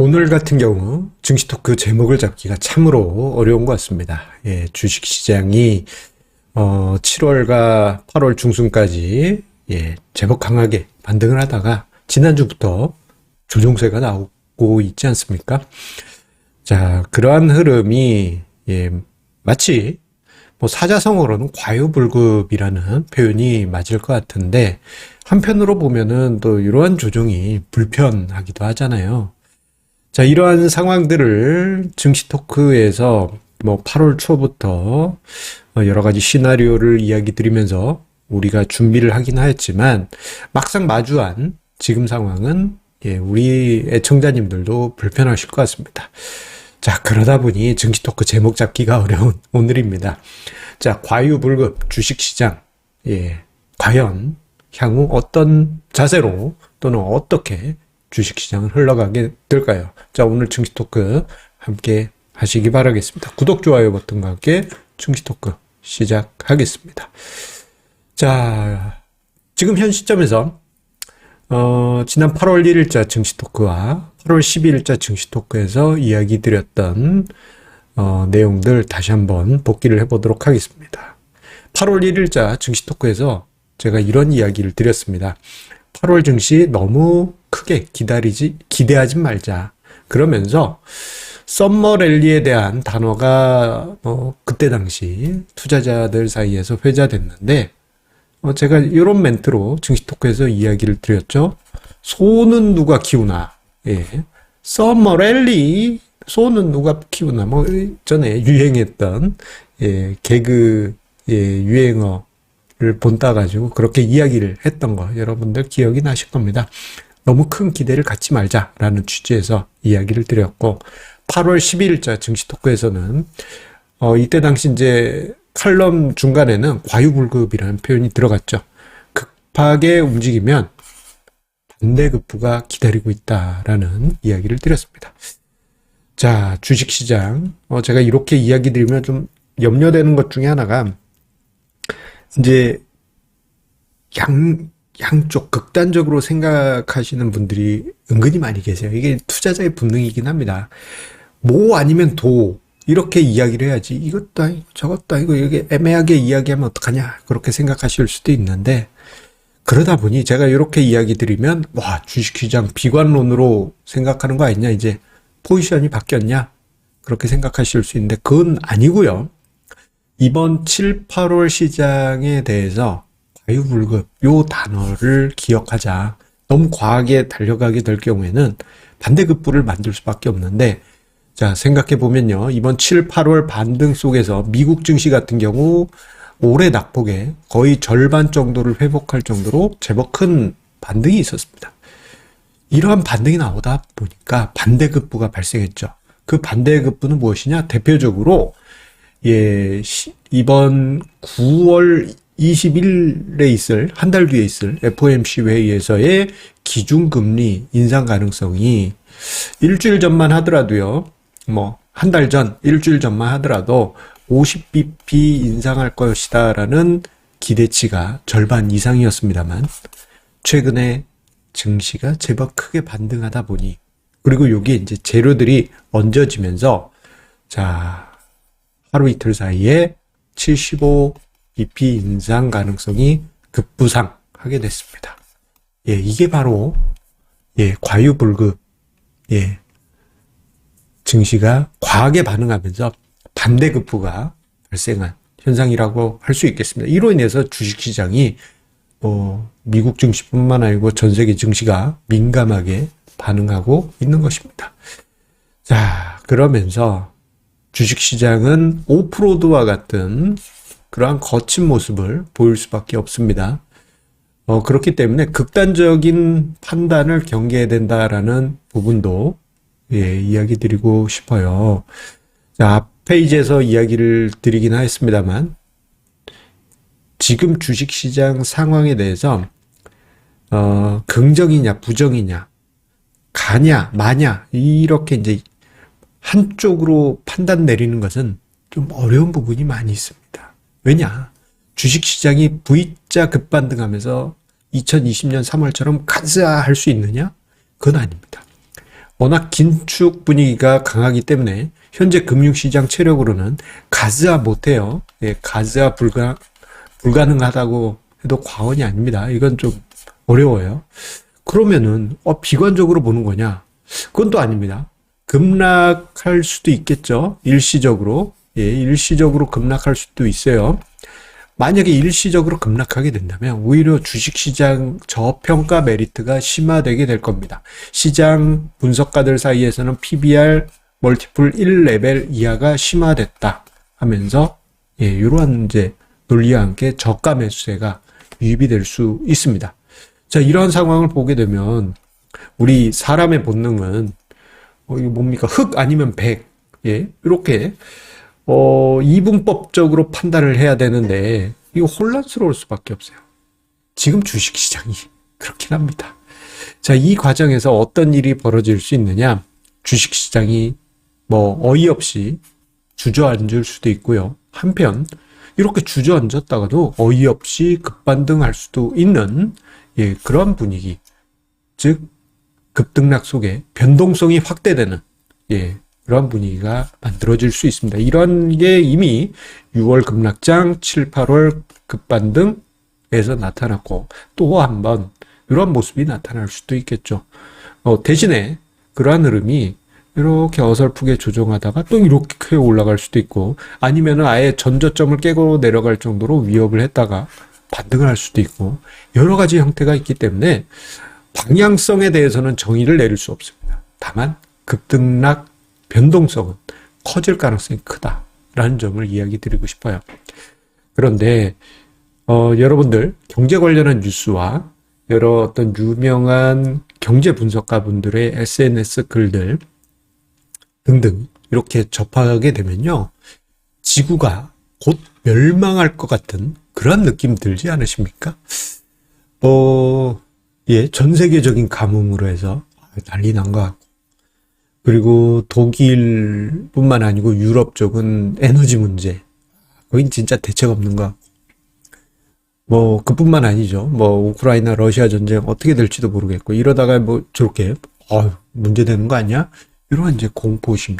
오늘 같은 경우 증시 토크 제목을 잡기가 참으로 어려운 것 같습니다. 주식 시장이 7월과 8월 중순까지 제법 강하게 반등을 하다가 지난주부터 조정세가 나오고 있지 않습니까? 자, 그러한 흐름이 마치 사자성어로는 과유불급이라는 표현이 맞을 것 같은데, 한편으로 보면은 또 이러한 조정이 불편하기도 하잖아요. 자, 이러한 상황들을 증시 토크에서 8월 초부터 여러 가지 시나리오를 이야기 드리면서 우리가 준비를 하긴 하였지만, 막상 마주한 지금 상황은 우리 애청자님들도 불편하실 것 같습니다. 자, 그러다 보니 증시 토크 제목 잡기가 어려운 오늘입니다. 자, 과유불급 주식시장, 과연 향후 어떤 자세로 또는 어떻게 주식시장을 흘러가게 될까요? 자, 오늘 증시 토크 함께 하시기 바라겠습니다. 구독, 좋아요 버튼과 함께 증시 토크 시작하겠습니다. 자, 지금 현 시점에서 지난 8월 1일자 증시 토크와 8월 12일자 증시 토크에서 이야기 드렸던 내용들 다시 한번 복기를 해보도록 하겠습니다. 8월 1일자 증시 토크에서 제가 이런 이야기를 드렸습니다. 8월 증시 너무 크게 기대하지 말자. 그러면서 썸머 랠리에 대한 단어가 그때 당시 투자자들 사이에서 회자됐는데, 제가 이런 멘트로 증시 토크에서 이야기를 드렸죠. 소는 누가 키우나? 썸머 랠리, 소는 누가 키우나? 전에 유행했던 개그 유행어를 본따가지고 그렇게 이야기를 했던 거 여러분들 기억이 나실 겁니다. 너무 큰 기대를 갖지 말자라는 취지에서 이야기를 드렸고, 8월 12일자 증시 토크에서는 이때 당시 이제 칼럼 중간에는 과유불급이라는 표현이 들어갔죠. 급하게 움직이면 반대급부가 기다리고 있다라는 이야기를 드렸습니다. 자, 주식시장 제가 이렇게 이야기 드리면 좀 염려되는 것 중에 하나가 이제 양쪽 극단적으로 생각하시는 분들이 은근히 많이 계세요. 이게 투자자의 본능이긴 합니다. 뭐 아니면 도 이렇게 이야기를 해야지. 이것도 아니고 저것도 아니고 이게 애매하게 이야기하면 어떡하냐 그렇게 생각하실 수도 있는데, 그러다 보니 제가 이렇게 이야기 드리면 와, 주식시장 비관론으로 생각하는 거 아니냐, 이제 포지션이 바뀌었냐 그렇게 생각하실 수 있는데 그건 아니고요. 이번 7, 8월 시장에 대해서 과유불급 요 단어를 기억하자. 너무 과하게 달려가게 될 경우에는 반대급부를 만들 수밖에 없는데, 자, 생각해 보면요, 이번 7, 8월 반등 속에서 미국 증시 같은 경우 올해 낙폭의 거의 절반 정도를 회복할 정도로 제법 큰 반등이 있었습니다. 이러한 반등이 나오다 보니까 반대급부가 발생했죠. 그 반대급부는 무엇이냐? 대표적으로 이번 9월 20일에 있을, 한 달 뒤에 있을 FOMC 회의에서의 기준금리 인상 가능성이 일주일 전만 하더라도요, 한 달 전, 일주일 전만 하더라도 50bp 인상할 것이다라는 기대치가 절반 이상이었습니다만, 최근에 증시가 제법 크게 반등하다 보니, 그리고 여기에 이제 재료들이 얹어지면서, 자, 하루 이틀 사이에 75bp 인상 가능성이 급부상하게 됐습니다. 이게 바로 과유불급, 증시가 과하게 반응하면서 반대급부가 발생한 현상이라고 할 수 있겠습니다. 이로 인해서 주식시장이 미국 증시뿐만 아니고 전 세계 증시가 민감하게 반응하고 있는 것입니다. 자, 그러면서 주식시장은 오프로드와 같은 그러한 거친 모습을 보일 수밖에 없습니다. 그렇기 때문에 극단적인 판단을 경계해야 된다라는 부분도 이야기 드리고 싶어요. 자, 앞 페이지에서 이야기를 드리긴 하였습니다만, 지금 주식시장 상황에 대해서 긍정이냐 부정이냐 가냐 마냐 이렇게 이제 한쪽으로 판단 내리는 것은 좀 어려운 부분이 많이 있습니다. 왜냐? 주식시장이 V자 급반등하면서 2020년 3월처럼 가자 할 수 있느냐? 그건 아닙니다. 워낙 긴축 분위기가 강하기 때문에 현재 금융시장 체력으로는 가즈화 못해요. 예, 가즈화 불가능하다고 해도 과언이 아닙니다. 이건 좀 어려워요. 그러면은 비관적으로 보는 거냐? 그건 또 아닙니다. 급락할 수도 있겠죠. 일시적으로. 예, 일시적으로 급락할 수도 있어요. 만약에 일시적으로 급락하게 된다면 오히려 주식시장 저평가 메리트가 심화되게 될 겁니다. 시장 분석가들 사이에서는 PBR 멀티플 1레벨 이하가 심화됐다 하면서 예, 이러한 이제 논리와 함께 저가 매수세가 유입이 될 수 있습니다. 자, 이러한 상황을 보게 되면 우리 사람의 본능은 이거 뭡니까? 흑 아니면 백. 예, 이렇게 이분법적으로 판단을 해야 되는데 이거 혼란스러울 수밖에 없어요. 지금 주식시장이 그렇긴 합니다. 자, 이 과정에서 어떤 일이 벌어질 수 있느냐? 주식시장이 어이없이 주저앉을 수도 있고요. 한편 이렇게 주저앉았다가도 어이없이 급반등할 수도 있는 예, 그런 분위기. 즉 급등락 속에 변동성이 확대되는 예, 그런 분위기가 만들어질 수 있습니다. 이런 게 이미 6월 급락장, 7, 8월 급반등에서 나타났고 또 한 번 이런 모습이 나타날 수도 있겠죠. 대신에 그러한 흐름이 이렇게 어설프게 조정하다가 또 이렇게 올라갈 수도 있고 아니면은 아예 전저점을 깨고 내려갈 정도로 위협을 했다가 반등을 할 수도 있고 여러 가지 형태가 있기 때문에 방향성에 대해서는 정의를 내릴 수 없습니다. 다만 급등락 변동성은 커질 가능성이 크다라는 점을 이야기 드리고 싶어요. 그런데 여러분들 경제 관련한 뉴스와 여러 어떤 유명한 경제 분석가 분들의 SNS 글들 등등 이렇게 접하게 되면요. 지구가 곧 멸망할 것 같은 그런 느낌 들지 않으십니까? 예, 전 세계적인 가뭄으로 해서 난리 난 것 같고 그리고 독일뿐만 아니고 유럽 쪽은 에너지 문제 거긴 진짜 대책 없는 것 같고 그뿐만 아니죠. 우크라이나 러시아 전쟁 어떻게 될지도 모르겠고 이러다가 저렇게 문제되는 거 아니야? 이런 이제 공포심리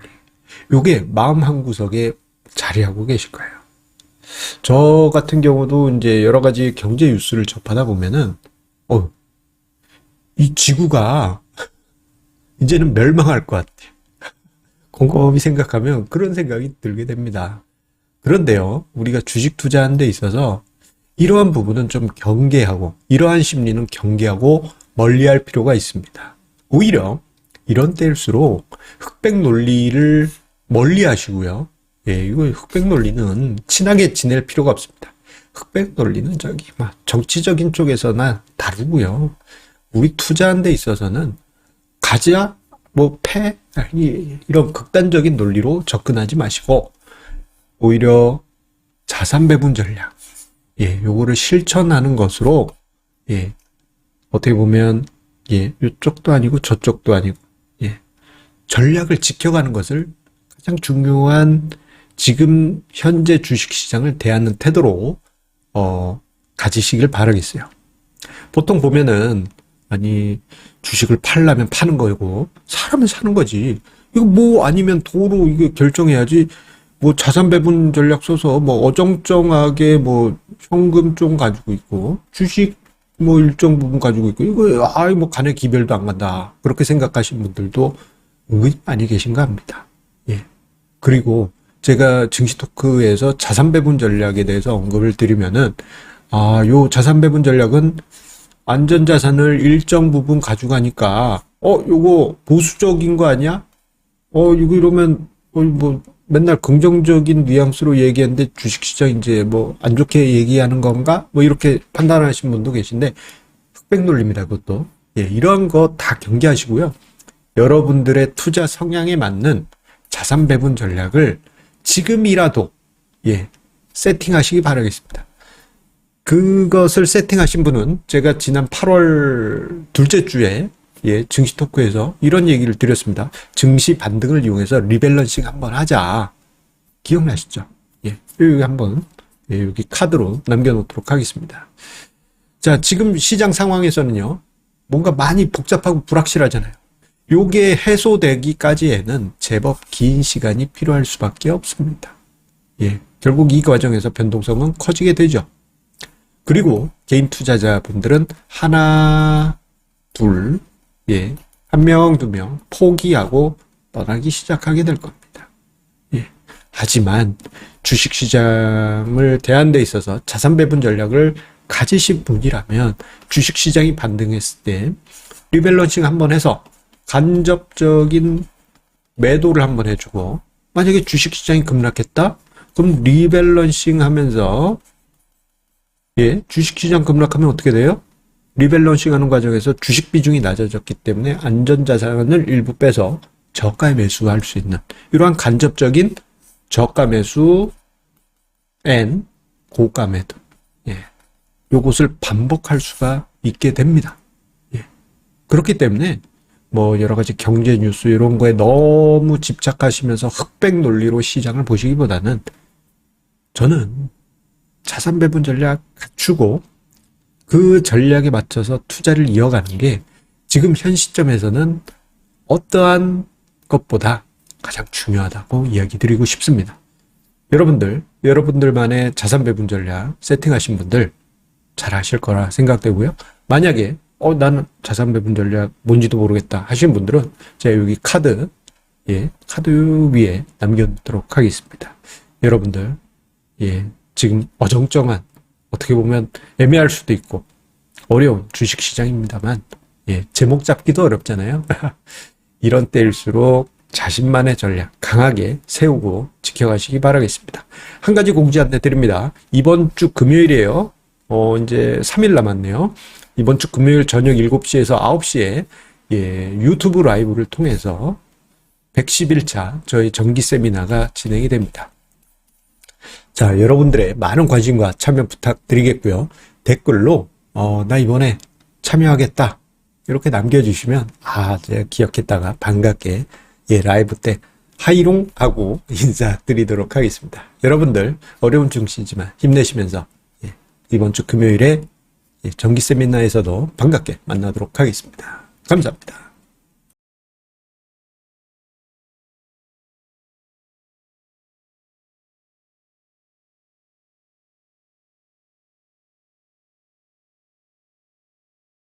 요게 마음 한구석에 자리하고 계실 거예요. 저 같은 경우도 이제 여러 가지 경제 뉴스를 접하다 보면은 이 지구가 이제는 멸망할 것 같아. 곰곰이 생각하면 그런 생각이 들게 됩니다. 그런데요, 우리가 주식 투자하는 데 있어서 이러한 부분은 좀 경계하고, 이러한 심리는 경계하고 멀리할 필요가 있습니다. 오히려 이런 때일수록 흑백 논리를 멀리 하시고요. 예, 이거 흑백 논리는 친하게 지낼 필요가 없습니다. 흑백 논리는 정치적인 쪽에서나 다르고요. 우리 투자하는 데 있어서는 가자, 패, 이런 극단적인 논리로 접근하지 마시고, 오히려 자산 배분 전략, 예, 요거를 실천하는 것으로, 예, 어떻게 보면, 예, 이쪽도 아니고 저쪽도 아니고, 예, 전략을 지켜가는 것을 가장 중요한 지금 현재 주식시장을 대하는 태도로, 가지시길 바라겠어요. 보통 보면은, 주식을 팔려면 파는 거고, 사람은 사는 거지. 이거 아니면 도로 이거 결정해야지. 자산 배분 전략 써서 어정쩡하게 현금 좀 가지고 있고, 주식 일정 부분 가지고 있고, 이거 간에 기별도 안 간다. 그렇게 생각하시는 분들도 은근히 많이 계신가 합니다. 예. 그리고 제가 증시 토크에서 자산 배분 전략에 대해서 언급을 드리면은, 요 자산 배분 전략은 안전자산을 일정 부분 가져가니까, 요거 보수적인 거 아니야? 이거 이러면, 맨날 긍정적인 뉘앙스로 얘기했는데 주식시장 이제 안 좋게 얘기하는 건가? 이렇게 판단하시는 분도 계신데, 흑백 논리입니다, 그것도. 예, 이런 거 다 경계하시고요. 여러분들의 투자 성향에 맞는 자산 배분 전략을 지금이라도, 예, 세팅하시기 바라겠습니다. 그것을 세팅하신 분은 제가 지난 8월 둘째 주에 예, 증시 토크에서 이런 얘기를 드렸습니다. 증시 반등을 이용해서 리밸런싱 한번 하자. 기억나시죠? 예, 여기 한번 예, 여기 카드로 남겨놓도록 하겠습니다. 자, 지금 시장 상황에서는요. 뭔가 많이 복잡하고 불확실하잖아요. 요게 해소되기까지에는 제법 긴 시간이 필요할 수밖에 없습니다. 예, 결국 이 과정에서 변동성은 커지게 되죠. 그리고 개인 투자자분들은 하나, 둘, 예, 한 명, 두 명 포기하고 떠나기 시작하게 될 겁니다. 예. 하지만 주식시장을 대하는 데 있어서 자산 배분 전략을 가지신 분이라면 주식시장이 반등했을 때 리밸런싱 한번 해서 간접적인 매도를 한번 해주고, 만약에 주식시장이 급락했다? 그럼 리밸런싱 하면서, 예, 주식시장 급락하면 어떻게 돼요? 리밸런싱 하는 과정에서 주식 비중이 낮아졌기 때문에 안전자산을 일부 빼서 저가에 매수할 수 있는 이러한 간접적인 저가 매수 앤 고가 매도, 예, 요것을 반복할 수가 있게 됩니다. 예. 그렇기 때문에 뭐 여러 가지 경제 뉴스 이런 거에 너무 집착하시면서 흑백 논리로 시장을 보시기보다는 저는 자산 배분 전략 갖추고 그 전략에 맞춰서 투자를 이어가는 게 지금 현 시점에서는 어떠한 것보다 가장 중요하다고 이야기 드리고 싶습니다. 여러분들만의 자산 배분 전략 세팅하신 분들 잘 하실 거라 생각되고요. 만약에 나는 자산 배분 전략 뭔지도 모르겠다 하시는 분들은 제가 여기 카드 위에 남겨놓도록 하겠습니다. 여러분들, 예, 지금 어정쩡한, 어떻게 보면 애매할 수도 있고 어려운 주식시장입니다만, 예, 제목 잡기도 어렵잖아요. 이런 때일수록 자신만의 전략 강하게 세우고 지켜가시기 바라겠습니다. 한 가지 공지 안내 드립니다. 이번 주 금요일이에요. 이제 3일 남았네요. 이번 주 금요일 저녁 7시에서 9시에 예, 유튜브 라이브를 통해서 111차 저희 정기 세미나가 진행이 됩니다. 자, 여러분들의 많은 관심과 참여 부탁드리겠고요. 댓글로 나 이번에 참여하겠다 이렇게 남겨주시면 제가 기억했다가 반갑게 예, 라이브 때 하이롱 하고 인사드리도록 하겠습니다. 여러분들 어려운 중시지만 힘내시면서 예, 이번 주 금요일에 예, 정기 세미나에서도 반갑게 만나도록 하겠습니다. 감사합니다.